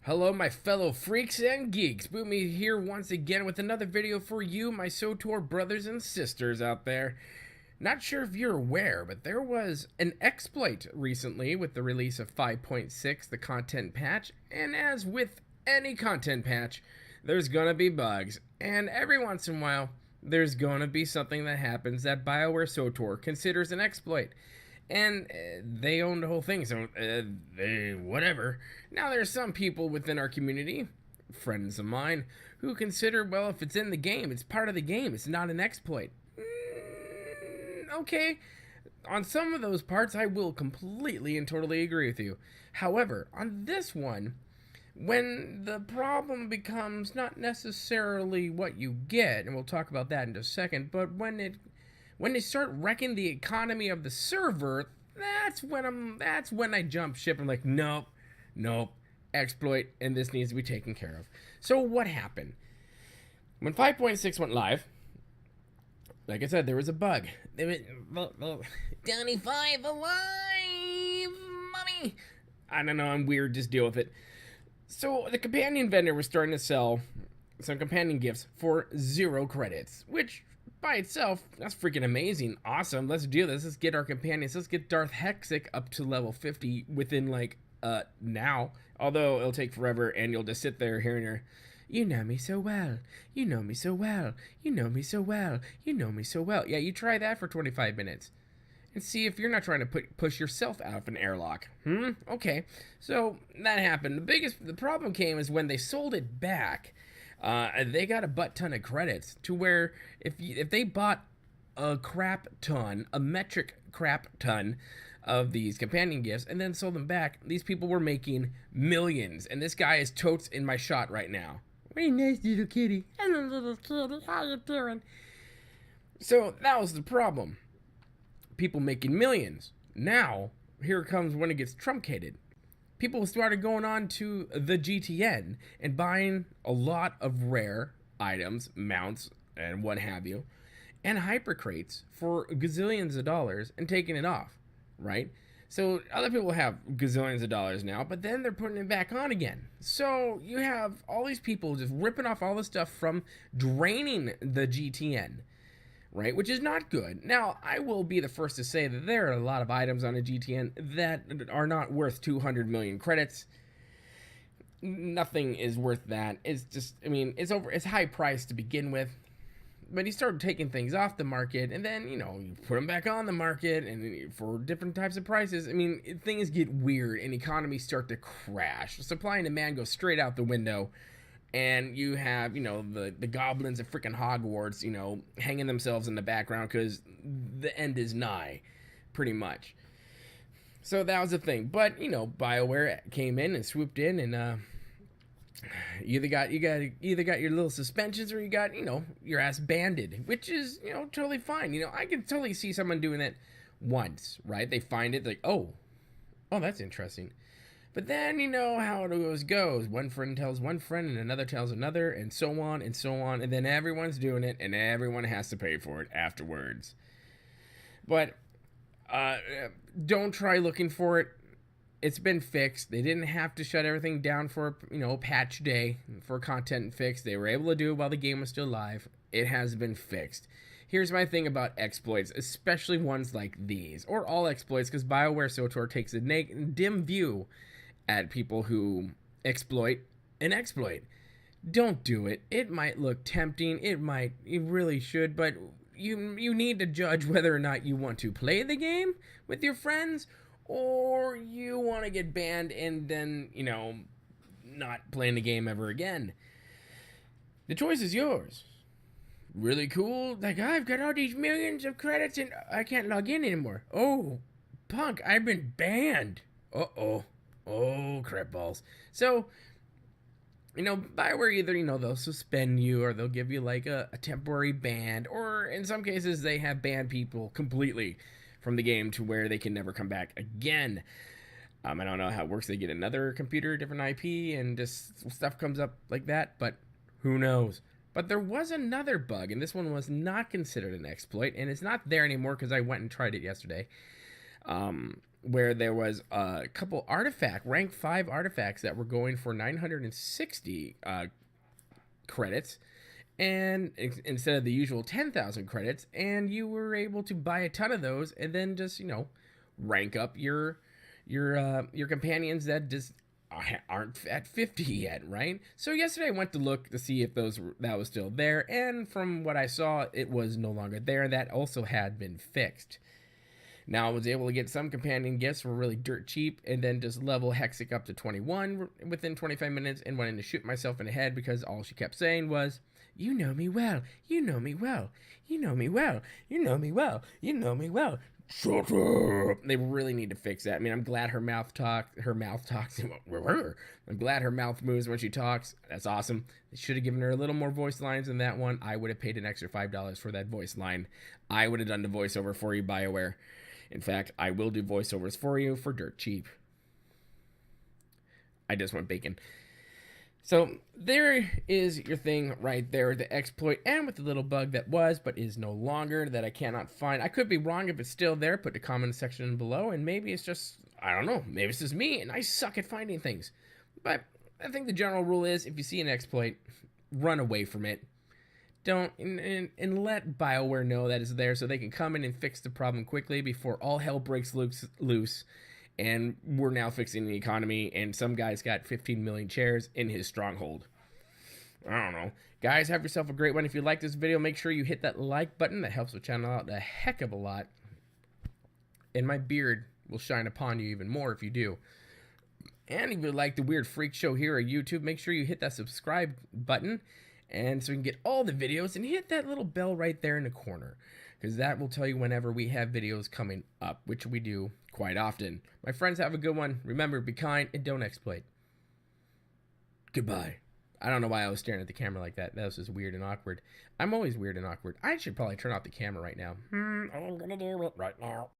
Hello, my fellow freaks and geeks. Boomy here once again with another video for you, my SWTOR brothers and sisters out there. Not sure if you're aware, but there was an exploit recently with the release of 5.6, the content patch, and as with any content patch, there's gonna be bugs, and every once in a while, there's gonna be something that happens that BioWare SWTOR considers an exploit. And they own the whole thing, so whatever. Now, there's some people within our community, friends of mine, who consider, well, if it's in the game, it's part of the game, it's not an exploit. Okay, on some of those parts, I will completely and totally agree with you. However, on this one, when the problem becomes not necessarily what you get, and we'll talk about that in just a second, but when they start wrecking the economy of the server, that's when I jump ship. I'm like, nope, exploit, and this needs to be taken care of. So what happened? When 5.6 went live, like I said, there was a bug. Donny 5 alive, mommy. I don't know, I'm weird, just deal with it. So the companion vendor was starting to sell some companion gifts for 0 credits, which by itself, that's freaking amazing. Awesome. Let's do this. Let's get our companions. Let's get Darth Hexic up to level 50 within, now. Although it'll take forever, and you'll just sit there hearing her, you know me so well. You know me so well. You know me so well. You know me so well. Yeah, you try that for 25 minutes. And see if you're not trying to push yourself out of an airlock. Okay. So, that happened. The problem came is when they sold it back, they got a butt ton of credits to where if they bought a metric crap ton of these companion gifts and then sold them back, these people were making millions. And this guy is totes in my shot right now. Very nice little kitty. Hello, little kitty. How you doing? So that was the problem. People making millions. Now, here comes when it gets truncated. People started going on to the GTN and buying a lot of rare items, mounts, and what have you, and hyper crates for gazillions of dollars and taking it off, right? So other people have gazillions of dollars now, but then they're putting it back on again. So you have all these people just ripping off all the stuff from draining the GTN, right? Which is not good. Now, I will be the first to say that there are a lot of items on a GTN that are not worth 200 million credits. Nothing is worth that. It's just, it's high price to begin with. But you start taking things off the market, and then, you put them back on the market, and for different types of prices. Things get weird, and economies start to crash. Supply and demand go straight out the window. And you have, the goblins of freaking Hogwarts, hanging themselves in the background because the end is nigh, pretty much. So that was the thing. But, BioWare came in and swooped in, and you either got your little suspensions or you got, your ass banded, which is, totally fine. I can totally see someone doing that once, right? They find it like, oh, that's interesting. But then you know how it goes. One friend tells one friend and another tells another and so on and so on. And then everyone's doing it and everyone has to pay for it afterwards. But don't try looking for it. It's been fixed. They didn't have to shut everything down for, patch day for content fix. They were able to do it while the game was still live. It has been fixed. Here's my thing about exploits, especially ones like these, or all exploits, because BioWare SWTOR takes a dim view at people who exploit an exploit. Don't do it. It might look tempting. It really should, but you need to judge whether or not you want to play the game with your friends, or you want to get banned and then, not playing the game ever again. The choice is yours. Really cool. Like, I've got all these millions of credits and I can't log in anymore. Oh, punk, I've been banned. Uh-oh. Oh, crap balls. So, BioWare either, they'll suspend you or they'll give you like a temporary ban, or in some cases they have banned people completely from the game to where they can never come back again. I don't know how it works. They get another computer, different IP, and just stuff comes up like that, but who knows? But there was another bug, and this one was not considered an exploit, and it's not there anymore because I went and tried it yesterday. where there was a couple rank 5 artifacts that were going for 960 credits, and instead of the usual 10,000 credits, and you were able to buy a ton of those and then just rank up your companions that just aren't at 50 yet, right? So yesterday I went to look to see if that was still there, and from what I saw, it was no longer there. That also had been fixed. Now I was able to get some companion gifts for really dirt cheap, and then just level Hexic up to 21 within 25 minutes, and went in to shoot myself in the head because all she kept saying was, "You know me well, you know me well, you know me well, you know me well, you know me well. Shut up." They really need to fix that. I mean, I'm glad her mouth talks. I'm glad her mouth moves when she talks. That's awesome. They should have given her a little more voice lines than that one. I would have paid an extra $5 for that voice line. I would have done the voiceover for you, BioWare. In fact, I will do voiceovers for you for dirt cheap. I just want bacon. So there is your thing right there, the exploit, and with the little bug that was but is no longer, that I cannot find. I could be wrong if it's still there. Put the comment section below, and maybe it's just, I don't know, maybe it's just me and I suck at finding things. But I think the general rule is, if you see an exploit, run away from it. Don't and let BioWare know that it's there so they can come in and fix the problem quickly before all hell breaks loose. And we're now fixing the economy, and some guy's got 15 million shares in his stronghold. I don't know. Guys, have yourself a great one. If you like this video, make sure you hit that like button. That helps the channel out a heck of a lot. And my beard will shine upon you even more if you do. And if you like the Weird Freak Show here on YouTube, make sure you hit that subscribe button, and so you can get all the videos, and hit that little bell right there in the corner, because that will tell you whenever we have videos coming up, which we do quite often. My friends, have a good one. Remember, be kind and don't exploit. Goodbye. I don't know why I was staring at the camera like that. That was just weird and awkward. I'm always weird and awkward. I should probably turn off the camera right now. I'm gonna do it right now.